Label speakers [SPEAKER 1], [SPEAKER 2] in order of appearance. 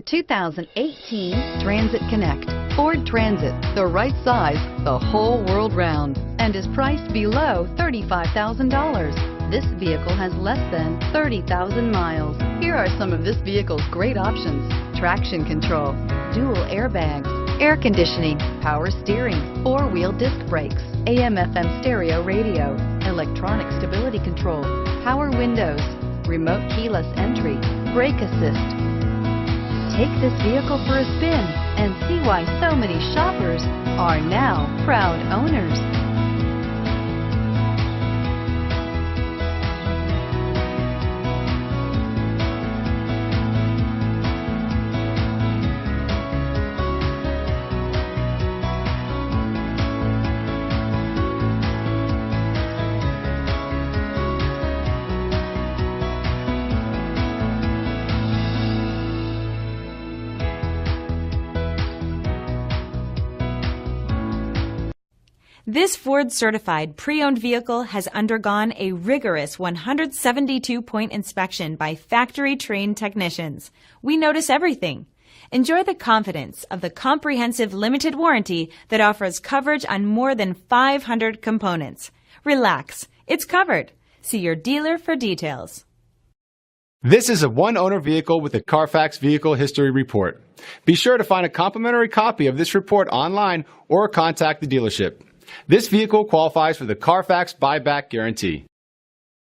[SPEAKER 1] 2018 Transit Connect. Ford Transit, the right size the whole world round, and is priced below $35,000. This vehicle has less than 30,000 miles. Here are some of this vehicle's great options: traction control, dual airbags, air conditioning, power steering, four-wheel disc brakes, AM/FM stereo radio, electronic stability control, power windows, remote keyless entry, brake assist. Take this vehicle for a spin and see why so many shoppers are now proud owners.
[SPEAKER 2] This Ford-certified pre-owned vehicle has undergone a rigorous 172-point inspection by factory-trained technicians. We notice everything. Enjoy the confidence of the comprehensive limited warranty that offers coverage on more than 500 components. Relax, it's covered. See your dealer for details.
[SPEAKER 3] This is a one-owner vehicle with a Carfax Vehicle History Report. Be sure to find a complimentary copy of this report online or contact the dealership. This vehicle qualifies for the Carfax Buyback Guarantee.